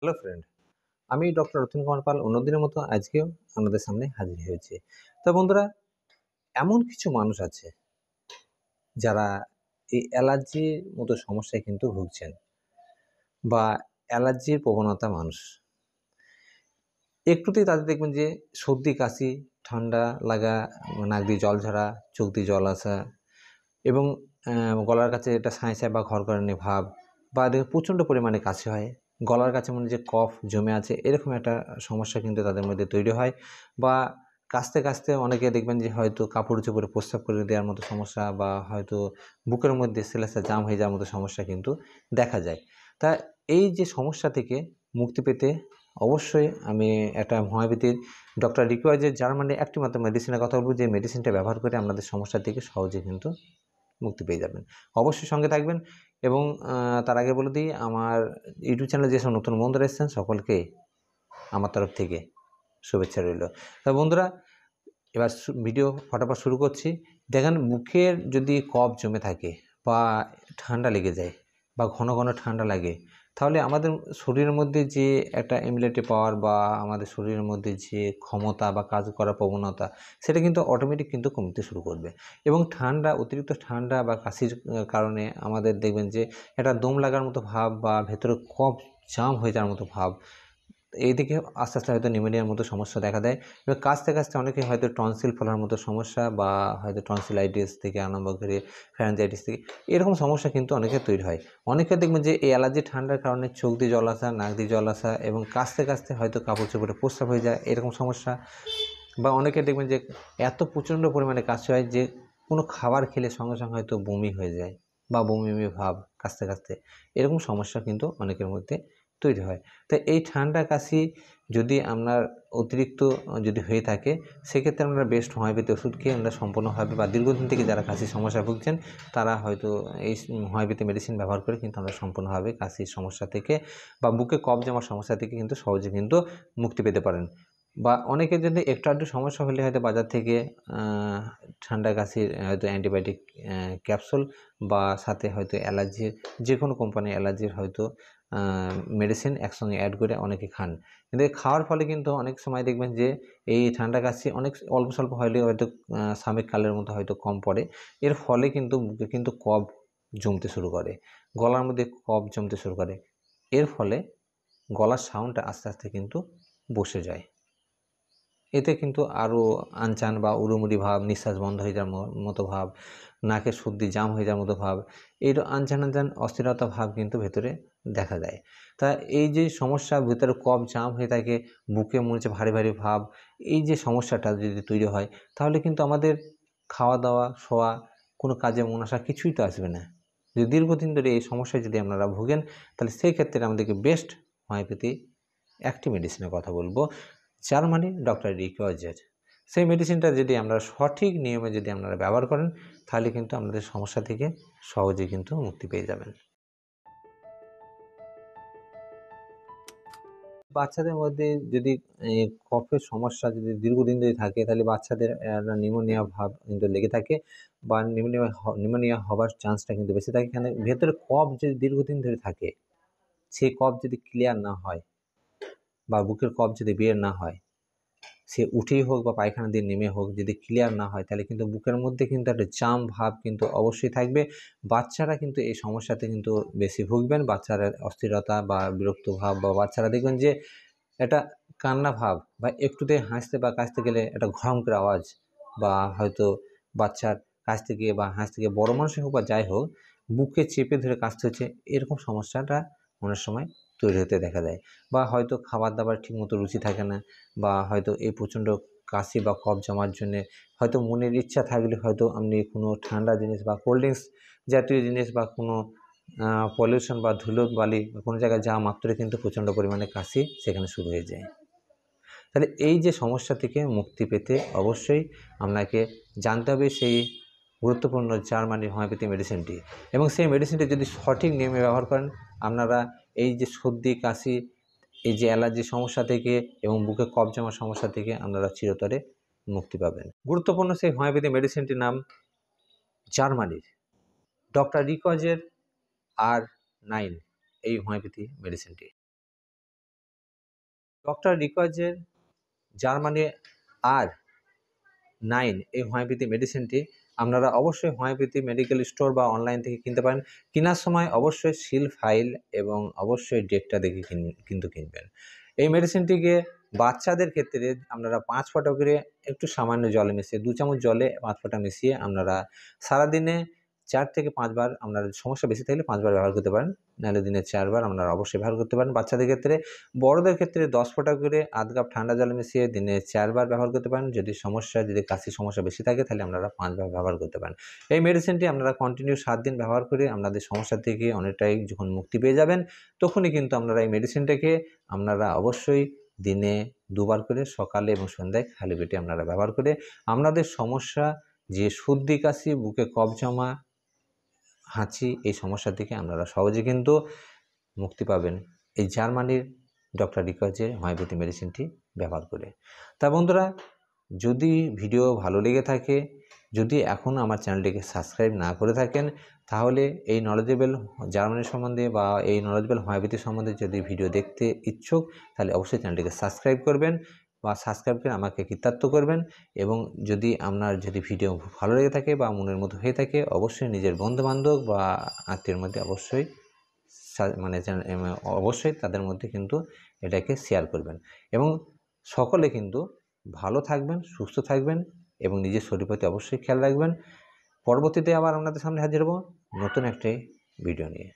Hello friend, আমি doctor Ratan Kumar Pal অন্যদিনের মতো আজকেও আপনাদের সামনে হাজির হয়েছি। তো বন্ধুরা, এমন কিছু মানুষ আছে যারা এই অ্যালার্জির মতো সমস্যায় কিন্তু ভুগছেন বা অ্যালার্জির প্রবণতা মানুষ। একটুতেই তাদের দেখবেন যে সর্দি কাশি, ঠান্ডা লাগা, নাক দিয়ে জল ঝরা, চোখ দিয়ে জল আসা এবং গলার কাছে একটা সাঁই বা ঘরকরানি ভাব, বা দেখবেন প্রচণ্ড পরিমাণে কাশি হয়, গলার কাছে মনে যে কফ জমে আছে, এরকম একটা সমস্যা কিন্তু তাদের মধ্যে তৈরি হয়। বা কাশতে কাশতে অনেকে দেখবেন যে হয়তো কাপড় চোপড়ে প্রস্রাব করে দেওয়ার মতো সমস্যা, বা হয়তো বুকের মধ্যে সেলাসা জাম হয়ে যাওয়ার মতো সমস্যা কিন্তু দেখা যায়। তা এই যে সমস্যা থেকে মুক্তি পেতে অবশ্যই আমি একটা হোমিওপ্যাথির ডক্টর রিকোয়ার্জের জার্মানি একটি মাত্র মেডিসিনের কথা বলব, যে মেডিসিনটা ব্যবহার করে আপনাদের সমস্যা থেকে সহজে কিন্তু মুক্তি পেয়ে যাবেন। অবশ্যই সঙ্গে থাকবেন। এবং তার আগে বলে দিই, আমার ইউটিউব চ্যানেলে যেসব নতুন বন্ধুরা এসেছেন সকলকে আমার তরফ থেকে শুভেচ্ছা রইল। তা বন্ধুরা, এবার ভিডিও ফটাফট শুরু করছি। দেখেন, মুখের যদি কফ জমে থাকে বা ঠান্ডা লেগে যায় বা ঘন ঘন ঠান্ডা লাগে, তাহলে আমাদের শরীরের মধ্যে যে একটা ইমিউনিটি পাওয়ার বা আমাদের শরীরের মধ্যে যে ক্ষমতা বা কাজ করার প্রবণতা, সেটা কিন্তু অটোমেটিক কিন্তু কমতে শুরু করবে। এবং ঠান্ডা, অতিরিক্ত ঠান্ডা বা কাশির কারণে আমাদের দেখবেন যে একটা দম লাগার মতো ভাব বা ভেতরে কফ জাম হয়ে যাওয়ার মতো ভাব, এইদিকে আস্তে আস্তে হয়তো নিউমোনিয়ার মতো সমস্যা দেখা দেয়। এবার কাশতে কাশতে অনেকে হয়তো টনসিল ফোলার মতো সমস্যা, বা হয়তো টনসিলাইটিস থেকে আরম্ভ করে ফ্যারেঞ্জাইটিস থেকে এরকম সমস্যা কিন্তু অনেকের তৈরি হয়। অনেকে দেখবেন যে এই অ্যালার্জি ঠান্ডার কারণে চোখ দিয়ে জল আসা, নাক দিয়ে জল আসা এবং কাশতে কাশতে হয়তো কাপড় চোপড়ে প্রস্রাব হয়ে যায়, এরকম সমস্যা। বা অনেকে দেখবেন যে এত প্রচণ্ড পরিমাণে কাশি হয় যে কোনো খাবার খেলে সঙ্গে সঙ্গে হয়তো বমি হয়ে যায় বা বমি বমি ভাব কাশতে কাশতে, এরকম সমস্যা কিন্তু অনেকের মধ্যে তৈরি হয়। তো এই ঠান্ডা কাশি যদি আপনার অতিরিক্ত যদি হয়ে থাকে, সেক্ষেত্রে আমরা বেস্ট হোমিওপ্যাথি ওষুধ খেয়ে আমরা সম্পূর্ণভাবে, বা দীর্ঘদিন থেকে যারা কাশির সমস্যায় ভুগছেন তারা হয়তো এই হোমিওপ্যাথি মেডিসিন ব্যবহার করে কিন্তু আমরা সম্পূর্ণভাবে কাশির সমস্যা থেকে বা বুকে কফ জমার সমস্যা থেকে কিন্তু সহজে কিন্তু মুক্তি পেতে পারেন। বা অনেকের যদি একটু আধটু সমস্যা হলে হয়তো বাজার থেকে ঠান্ডা কাশির হয়তো অ্যান্টিবায়োটিক ক্যাপসুল, বা সাথে হয়তো অ্যালার্জির যে কোনো কোম্পানির অ্যালার্জির হয়তো মেডিসিন একসঙ্গে অ্যাড করে অনেকে খান। কিন্তু এই খাওয়ার ফলে কিন্তু অনেক সময় দেখবেন যে এই ঠান্ডা কাশি অনেক অল্প স্বল্প হলে হয়তো সাময়িক কালের মতো হয়তো কম পড়ে। এর ফলে কিন্তু বুকে কিন্তু কফ জমতে শুরু করে, গলার মধ্যে কফ জমতে শুরু করে। এর ফলে গলার সাউন্ডটা আস্তে আস্তে কিন্তু বসে যায়। এতে কিন্তু আরও আনচান বা উড়ুমুড়ি ভাব, নিঃশ্বাস বন্ধ হয়ে যাওয়ার মতো ভাব, নাকের সর্দি জাম হয়ে যাওয়ার মতো ভাব, এই আনচান আনচান অস্থিরতা ভাব কিন্তু ভেতরে দেখা দেয়। তা এই যে সমস্যা, ভেতরে কফ জাম হয়ে থাকে, বুকে মনে হচ্ছে ভারী ভারী ভাব, এই যে সমস্যাটা যদি তৈরি হয়, তাহলে কিন্তু আমাদের খাওয়া দাওয়া, শোয়া, কোনো কাজে মন আসা কিছুই তো আসবে না। যদি দীর্ঘদিন ধরে এই সমস্যায় যদি আপনারা ভোগেন, তাহলে সেই ক্ষেত্রে আমাদেরকে বেস্ট হোমিওপ্যাথি একটি মেডিসিনের কথা বলবো, জার্মানি ডক্টর রিকোয়ার্জের। সেই মেডিসিনটা যদি আমরা সঠিক নিয়মে যদি আপনারা ব্যবহার করেন, তাহলে কিন্তু আপনাদের সমস্যা থেকে সহজেই কিন্তু মুক্তি পেয়ে যাবেন। বাচ্চাদের মধ্যে যদি কফের সমস্যা যদি দীর্ঘদিন ধরে থাকে, তাহলে বাচ্চাদের নিউমোনিয়া ভাব কিন্তু লেগে থাকে, বা নিউমোনিয়া হবার চান্সটা কিন্তু বেশি থাকে। এখানে ভেতরে কফ যদি দীর্ঘদিন ধরে থাকে, সেই কফ যদি ক্লিয়ার না হয় বা বুকের কফ যদি বের না হয়, সে উঠেই হোক বা পায়খানা দিয়ে নেমে হোক, যদি ক্লিয়ার না হয়, তাহলে কিন্তু বুকের মধ্যে কিন্তু একটা জাম ভাব কিন্তু অবশ্যই থাকবে। বাচ্চারা কিন্তু এই সমস্যাতে কিন্তু বেশি ভুগবেন। বাচ্চারা অস্থিরতা বা বিরক্ত ভাব, বা বাচ্চারা দেখবেন যে একটা কান্না ভাব, বা একটুতে হাসতে বা কাশতে গেলে একটা ঘড়ং করে আওয়াজ, বা হয়তো বাচ্চার কাছতে গিয়ে বা হাসতে গিয়ে বড় মানুষই হোক বা যাই হোক, বুকে চেপে ধরে কাশতে হচ্ছে, এরকম সমস্যাটা অনেক সময় তৈরি হতে দেখা দেয়। বা হয়তো খাবার দাবার ঠিকমতো রুচি থাকে না, বা হয়তো এই প্রচণ্ড কাশি বা কফ জমার জন্যে হয়তো মনের ইচ্ছা থাকলে হয়তো আপনি কোনো ঠান্ডা জিনিস বা কোল্ড ড্রিঙ্কস জাতীয় জিনিস, বা কোনো পলিউশন বা ধুলো বালি বা কোনো জায়গায় যাওয়া মাত্রই কিন্তু প্রচণ্ড পরিমাণে কাশি সেখানে শুরু হয়ে যায়। তাহলে এই যে সমস্যা থেকে মুক্তি পেতে অবশ্যই আপনাকে জানতে হবে সেই গুরুত্বপূর্ণ জার্মানির হোমিওপ্যাথি মেডিসিনটি, এবং সেই মেডিসিনটি যদি সঠিক নিয়মে ব্যবহার করেন, আপনারা এই যে সর্দি কাশি, এই যে অ্যালার্জির সমস্যা থেকে এবং বুকে কফ জমার সমস্যা থেকে আপনারা চিরতরে মুক্তি পাবেন। গুরুত্বপূর্ণ সেই হোমিওপ্যাথি মেডিসিনটির নাম জার্মানির ডক্টর রিকজের R9, এই হোমিওপ্যাথি মেডিসিনটি। ডক্টর রিকোয়ার্জের জার্মানি R9 এই হোমিওপ্যাথি মেডিসিনটি আপনারা অবশ্যই হোমিওপ্যাথি মেডিকেল স্টোর বা অনলাইন থেকে কিনতে পারেন। কেনার সময় অবশ্যই সিল ফাইল এবং অবশ্যই ডেটটা দেখে কিন্তু কিনবেন। এই মেডিসিনটিকে বাচ্চাদের ক্ষেত্রে আপনারা 5 ফোঁটা করে একটু সামান্য জলে মিশিয়ে 2 চামচ জলে 5 ফোঁটা মিশিয়ে আপনারা সারাদিনে 4 থেকে 5 বার, আপনার সমস্যা বেশি থাকলে 5 বার ব্যবহার করতে পারেন, নাহলে দিনে 4 বার আপনারা অবশ্যই ব্যবহার করতে পারেন বাচ্চাদের ক্ষেত্রে। বড়দের ক্ষেত্রে 10 ফোঁটা করে আধ কাপ ঠান্ডা জলে মিশিয়ে দিনে 4 বার ব্যবহার করতে পারেন। যদি কাশির সমস্যা বেশি থাকে তাহলে আপনারা 5 বার ব্যবহার করতে পারেন। এই মেডিসিনটি আপনারা কন্টিনিউ 7 দিন ব্যবহার করে আপনাদের সমস্যা থেকে অনেকটাই যখন মুক্তি পেয়ে যাবেন, তখনই কিন্তু আপনারা এই মেডিসিনটাকে আপনারা অবশ্যই দিনে 2 বার করে সকালে এবং সন্ধ্যায় খালি পেটে আপনারা ব্যবহার করে আপনাদের সমস্যা, যে সর্দি কাশি, বুকে কফ জমা, হাঁচি, এই সমস্যা থেকে আপনারা সহজে কিন্তু মুক্তি পাবেন এই জার্মানির ডক্টর রিকোয়ার্জের হোমিওপ্যাথি মেডিসিনটি ব্যবহার করে। তা বন্ধুরা, যদি ভিডিও ভালো লেগে থাকে, যদি এখনও আমার চ্যানেলটিকে সাবস্ক্রাইব না করে থাকেন, তাহলে এই নলেজেবল জার্মানি সম্বন্ধে বা এই নলেজেবল হোমিওপ্যাথি সম্বন্ধে যদি ভিডিও দেখতে ইচ্ছুক, তাহলে অবশ্যই চ্যানেলটিকে সাবস্ক্রাইব করবেন বা সাবস্ক্রাইব করে আমাকে কৃতার্থ করবেন। এবং যদি আপনার ভিডিও ভালো লেগে থাকে বা মনের মতো হয়ে থাকে, অবশ্যই নিজের বন্ধুবান্ধব বা আত্মীয়ের মধ্যে অবশ্যই অবশ্যই তাদের মধ্যে কিন্তু এটাকে শেয়ার করবেন। এবং সকলে কিন্তু ভালো থাকবেন, সুস্থ থাকবেন এবং নিজের শরীর প্রতি অবশ্যই খেয়াল রাখবেন। পরবর্তীতে আবার আপনাদের সামনে হাজির হব নতুন একটি ভিডিও নিয়ে।